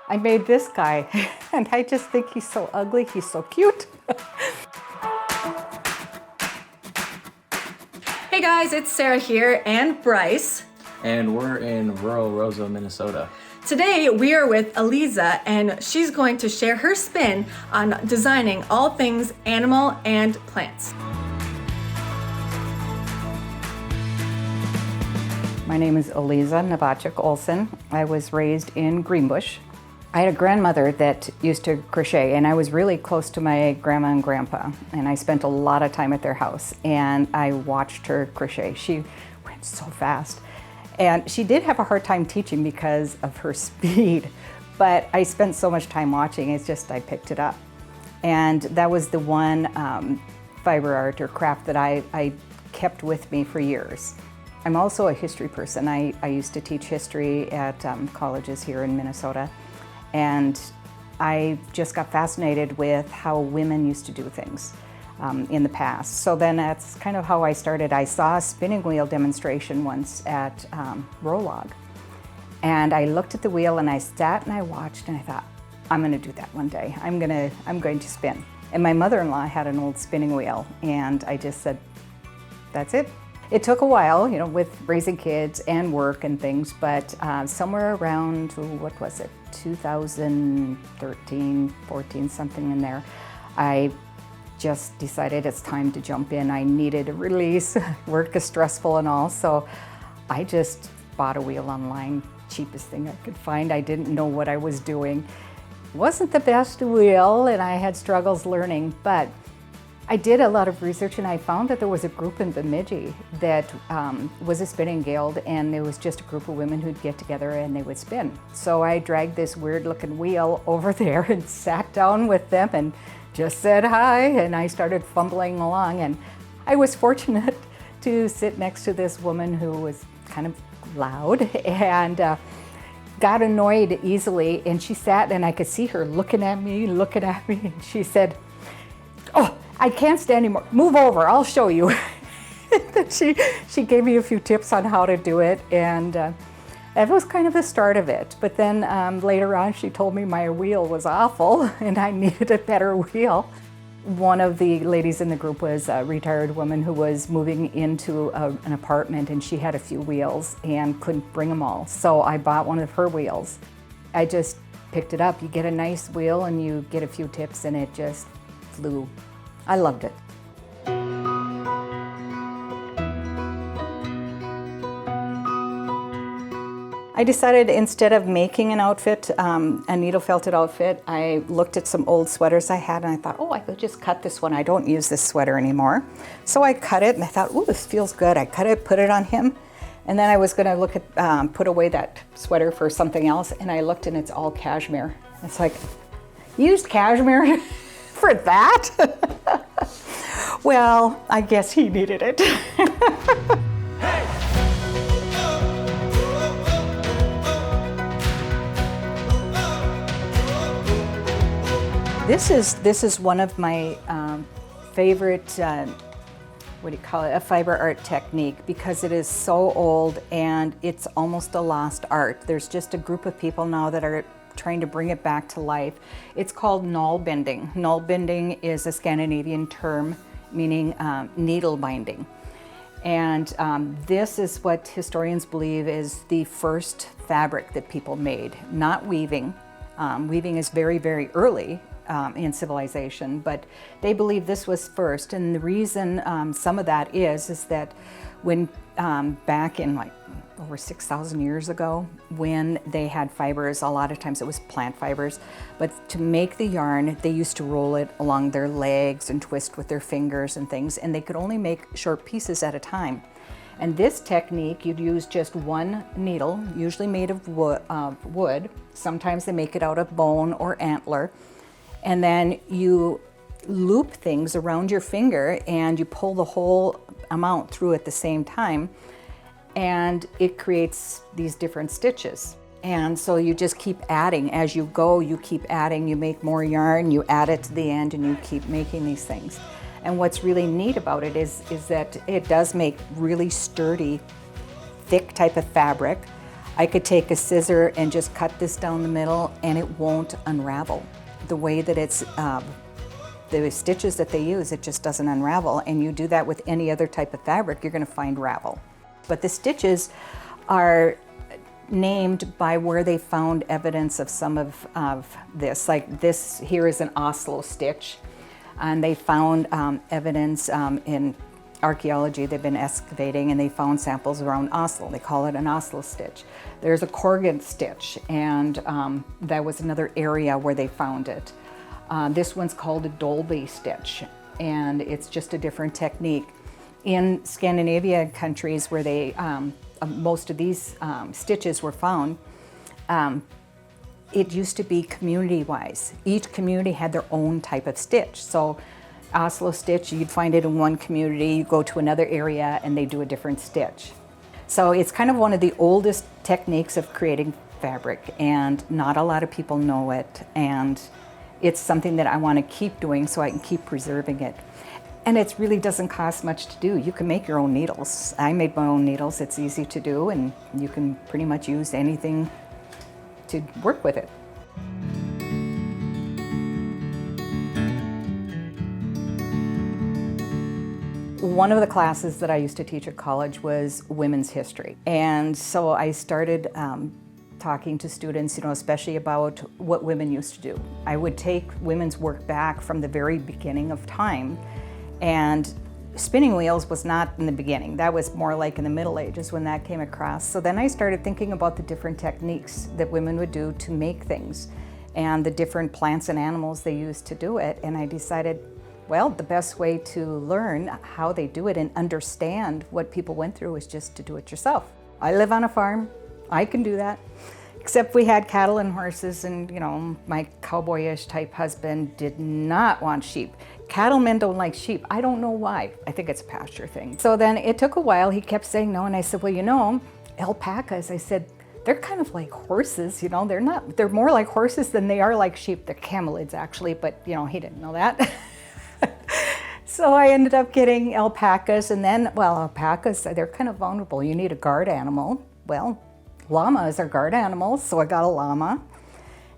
I made this guy, and I just think he's so ugly, he's so cute. Hey guys, it's Sara here and Bryce. And we're in rural Roseville, Minnesota. Today we are with Aliza, and she's going to share her spin on designing all things animal and plants. My name is Aliza Novacek-Olson. I was raised in Greenbush. I had a grandmother that used to crochet, and I was really close to my grandma and grandpa, and I spent a lot of time at their house, and I watched her crochet. She went so fast, and she did have a hard time teaching because of her speed, but I spent so much time watching, it's just I picked it up. And that was the one fiber art or craft that I kept with me for years. I'm also a history person. I used to teach history at colleges here in Minnesota, and I just got fascinated with how women used to do things in the past. So then that's kind of how I started. I saw a spinning wheel demonstration once at Rolog, and I looked at the wheel and I sat and I watched and I thought, I'm going to do that one day. I'm going to spin. And my mother-in-law had an old spinning wheel, and I just said, that's it. It took a while, you know, with raising kids and work and things, but somewhere around, what was it, 2013, 14, something in there, I just decided it's time to jump in. I needed a release. Work is stressful and all, so I just bought a wheel online, cheapest thing I could find. I didn't know what I was doing. It wasn't the best wheel, and I had struggles learning, but I did a lot of research, and I found that there was a group in Bemidji that was a spinning guild, and it was just a group of women who'd get together and they would spin. So I dragged this weird looking wheel over there and sat down with them and just said hi, and I started fumbling along, and I was fortunate to sit next to this woman who was kind of loud and got annoyed easily, and she sat and I could see her looking at me, and she said, "Oh, I can't stand anymore. Move over, I'll show you." she gave me a few tips on how to do it, and that was kind of the start of it. But then later on, she told me my wheel was awful and I needed a better wheel. One of the ladies in the group was a retired woman who was moving into an apartment, and she had a few wheels and couldn't bring them all. So I bought one of her wheels. I just picked it up. You get a nice wheel and you get a few tips, and it just flew. I loved it. I decided instead of making an outfit, a needle felted outfit, I looked at some old sweaters I had and I thought, oh, I could just cut this one. I don't use this sweater anymore. So I cut it and I thought, oh, this feels good. I cut it, put it on him, and then I was gonna look at, put away that sweater for something else, and I looked and it's all cashmere. It's like, you used cashmere for that? Well, I guess he needed it. This is one of my favorite, what do you call it, a fiber art technique, because it is so old and it's almost a lost art. There's just a group of people now that are trying to bring it back to life. It's called knoll binding. Knoll binding is a Scandinavian term meaning needle binding. And this is what historians believe is the first fabric that people made, not weaving. Weaving is very, very early in civilization, but they believe this was first. And the reason some of that is that when back in like over 6,000 years ago, when they had fibers, a lot of times it was plant fibers, but to make the yarn, they used to roll it along their legs and twist with their fingers and things, and they could only make short pieces at a time. And this technique, you'd use just one needle, usually made of wood. Sometimes they make it out of bone or antler, and then you loop things around your finger and you pull the whole amount through at the same time, and it creates these different stitches. And so you just keep adding as you go, you keep adding, you make more yarn, you add it to the end, and you keep making these things. And what's really neat about it is that it does make really sturdy, thick type of fabric. I could take a scissor and just cut this down the middle and it won't unravel. The way that it's, the stitches that they use, it just doesn't unravel. And you do that with any other type of fabric, you're gonna find ravel. But the stitches are named by where they found evidence of some of this. Like this here is an Oslo stitch. And they found evidence in archaeology. They've been excavating and they found samples around Oslo. They call it an Oslo stitch. There's a Corgan stitch, and that was another area where they found it. This one's called a Dolby stitch, and it's just a different technique. In Scandinavian countries where they, most of these stitches were found, it used to be community-wise. Each community had their own type of stitch. So Oslo stitch, you'd find it in one community, you go to another area and they do a different stitch. So it's kind of one of the oldest techniques of creating fabric, and not a lot of people know it, and it's something that I want to keep doing so I can keep preserving it. And it really doesn't cost much to do. You can make your own needles. I made my own needles. It's easy to do, and you can pretty much use anything to work with it. One of the classes that I used to teach at college was women's history. And so I started talking to students, especially about what women used to do. I would take women's work back from the very beginning of time, and spinning wheels was not in the beginning. That was more like in the Middle Ages when that came across. So then I started thinking about the different techniques that women would do to make things and the different plants and animals they used to do it. And I decided, well, the best way to learn how they do it and understand what people went through is just to do it yourself. I live on a farm. I can do that. Except we had cattle and horses, and my cowboyish type husband did not want sheep. Cattlemen don't like sheep. I don't know why. I think it's a pasture thing. So then it took a while. He kept saying no, and I said, well, alpacas, I said, they're kind of like horses, they're more like horses than they are like sheep. They're camelids actually, but he didn't know that. So I ended up getting alpacas, and then, alpacas, they're kind of vulnerable. You need a guard animal. Well, llamas are guard animals, so I got a llama.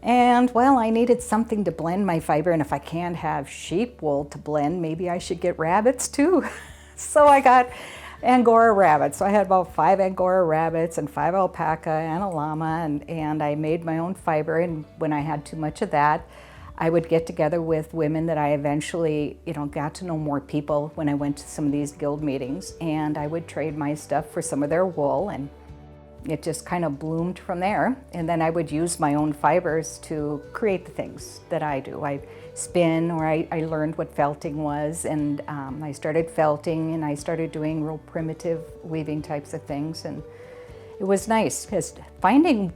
And I needed something to blend my fiber, and if I can't have sheep wool to blend, maybe I should get rabbits too. So I got angora rabbits. So I had about 5 angora rabbits and 5 alpaca and a llama, and I made my own fiber, and when I had too much of that, I would get together with women that I eventually, got to know more people when I went to some of these guild meetings, and I would trade my stuff for some of their wool, and it just kind of bloomed from there. And then I would use my own fibers to create the things that I do. I spin, or I learned what felting was, and I started felting, and I started doing real primitive weaving types of things, and it was nice because finding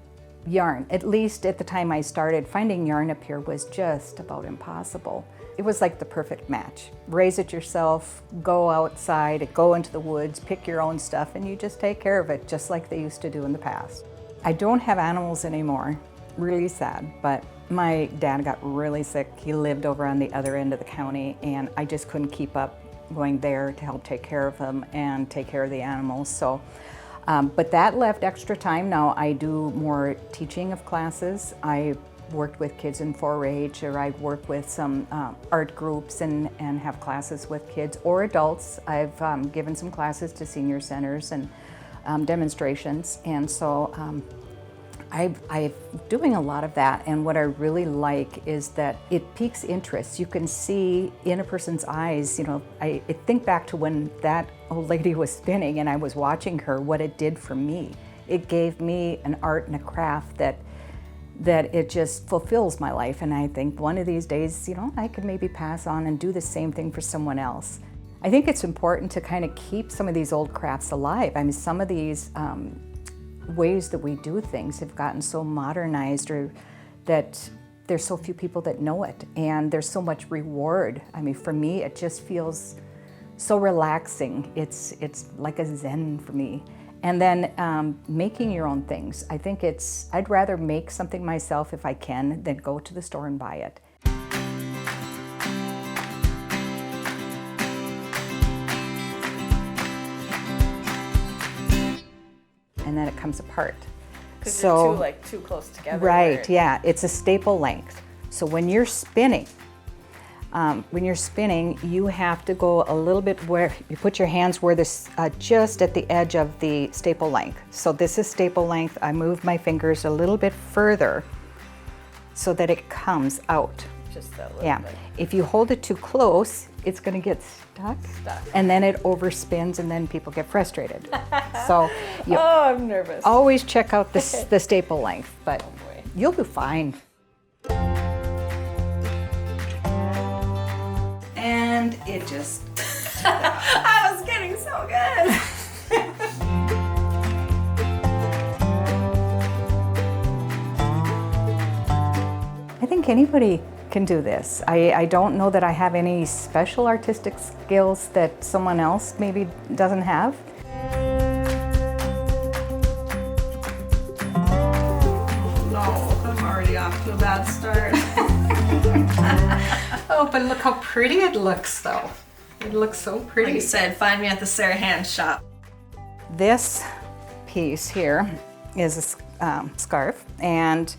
yarn, at least at the time I started, finding yarn up here was just about impossible. It was like the perfect match. Raise it yourself, go outside, go into the woods, pick your own stuff, and you just take care of it just like they used to do in the past. I don't have animals anymore, really sad, but my dad got really sick. He lived over on the other end of the county, and I just couldn't keep up going there to help take care of him and take care of the animals. So. But that left extra time. Now I do more teaching of classes. I worked with kids in 4-H, or I work with some art groups and have classes with kids or adults. I've given some classes to senior centers and demonstrations, and so I'm doing a lot of that, and what I really like is that it piques interest. You can see in a person's eyes, I think back to when that old lady was spinning and I was watching her, what it did for me. It gave me an art and a craft that it just fulfills my life, and I think one of these days, I could maybe pass on and do the same thing for someone else. I think it's important to kind of keep some of these old crafts alive. I mean, some of these ways that we do things have gotten so modernized, or that there's so few people that know it, and there's so much reward. I mean, for me, it just feels so relaxing. It's like a zen for me. And then making your own things. I think I'd rather make something myself if I can than go to the store and buy it. And then it comes apart. Because So, you're too close together. right, yeah, it's a staple length. So when you're spinning, you have to go a little bit where you put your hands where this just at the edge of the staple length. So this is staple length. I move my fingers a little bit further so that it comes out. Just that little Yeah. bit. If you hold it too close, it's going to get stuck, and then it overspins, and then people get frustrated. So you Oh, I'm nervous. always check out the staple length, but boy. you'll be fine. And it just, I was getting so good. I think anybody can do this. I don't know that I have any special artistic skills that someone else maybe doesn't have. No, I'm already off to a bad start. Oh, but look how pretty it looks though. It looks so pretty. Like you said, find me at the Sara Hand shop. This piece here is a scarf, and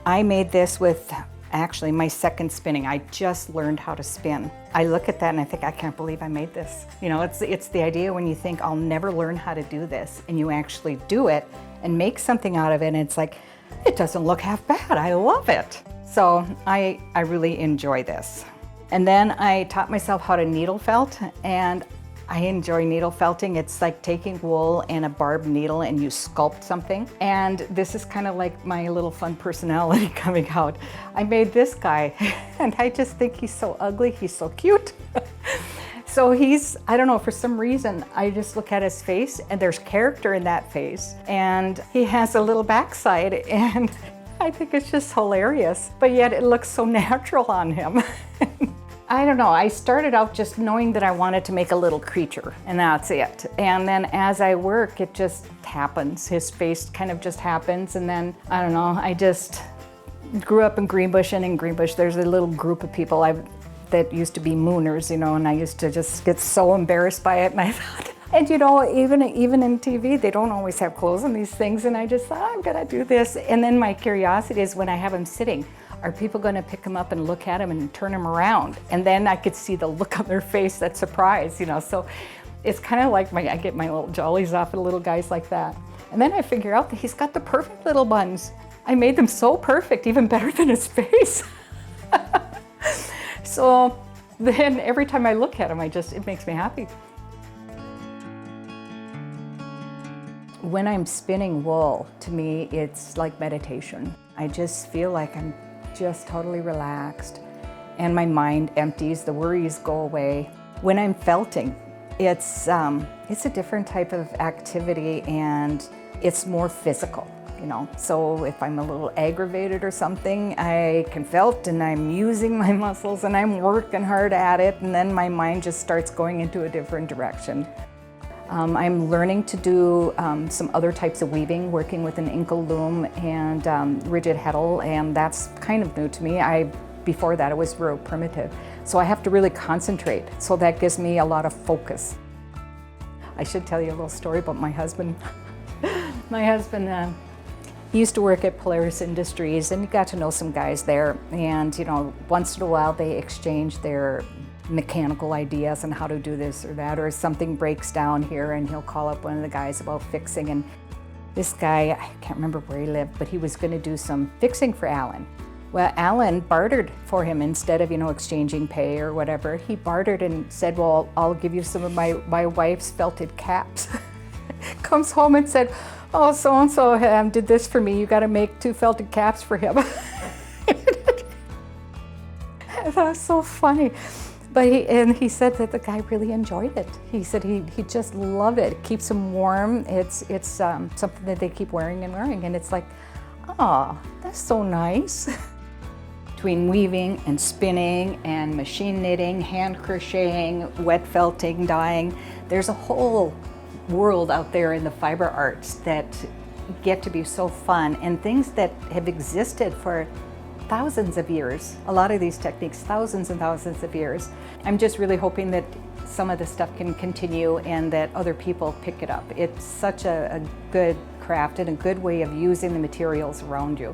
I made this with actually my second spinning. I just learned how to spin. I look at that and I think, I can't believe I made this. You know, it's the idea when you think, I'll never learn how to do this, and you actually do it and make something out of it, and it's like, it doesn't look half bad. I love it. So I really enjoy this. And then I taught myself how to needle felt, and I enjoy needle felting. It's like taking wool and a barbed needle and you sculpt something. And this is kind of like my little fun personality coming out. I made this guy and I just think he's so ugly. He's so cute. So I don't know, for some reason, I just look at his face and there's character in that face. And he has a little backside, and I think it's just hilarious. But yet it looks so natural on him. I don't know, I started out just knowing that I wanted to make a little creature, and that's it. And then as I work, it just happens. His face kind of just happens, and then, I don't know, I just grew up in Greenbush, and in Greenbush there's a little group of people that used to be mooners, you know, and I used to just get so embarrassed by it, and I thought, and you know, even in TV, they don't always have clothes on these things, and I just thought, I'm gonna do this. And then my curiosity is, when I have him sitting, are people gonna pick him up and look at him and turn him around? And then I could see the look on their face, that surprise, you know. So it's kind of like I get my little jollies off at little guys like that. And then I figure out that he's got the perfect little buns. I made them so perfect, even better than his face. So then every time I look at him, it makes me happy. When I'm spinning wool, to me, it's like meditation. I just feel like I'm just totally relaxed, and my mind empties, the worries go away. When I'm felting, it's a different type of activity, and it's more physical, you know. So if I'm a little aggravated or something, I can felt, and I'm using my muscles and I'm working hard at it, and then my mind just starts going into a different direction. I'm learning to do some other types of weaving, working with an inkle loom and rigid heddle, and that's kind of new to me. Before that, it was real primitive. So I have to really concentrate, so that gives me a lot of focus. I should tell you a little story about my husband. My husband, he used to work at Polaris Industries, and he got to know some guys there, and you know, once in a while they exchange their mechanical ideas on how to do this or that, or something breaks down here and he'll call up one of the guys about fixing. And this guy, I can't remember where he lived, but he was going to do some fixing for Alan. Well, Alan bartered for him instead of, you know, exchanging pay or whatever. He bartered and said, well, I'll give you some of my wife's felted caps. Comes home and said, oh, so-and-so did this for me. You got to make 2 felted caps for him. That was so funny. But he said that the guy really enjoyed it. He said he just loved it. It keeps him warm. It's something that they keep wearing, and it's like, oh, that's so nice. Between weaving and spinning and machine knitting, hand crocheting, wet felting, dyeing, there's a whole world out there in the fiber arts that get to be so fun, and things that have existed for thousands of years. A lot of these techniques, thousands and thousands of years. I'm just really hoping that some of the stuff can continue and that other people pick it up. It's such a good craft and a good way of using the materials around you.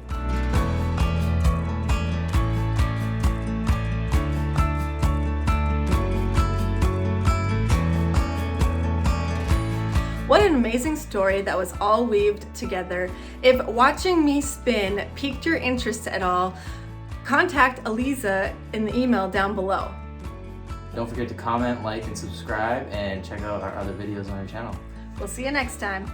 What an amazing story that was all weaved together. If watching me spin piqued your interest at all, contact Aliza in the email down below. Don't forget to comment, like, and subscribe, and check out our other videos on our channel. We'll see you next time.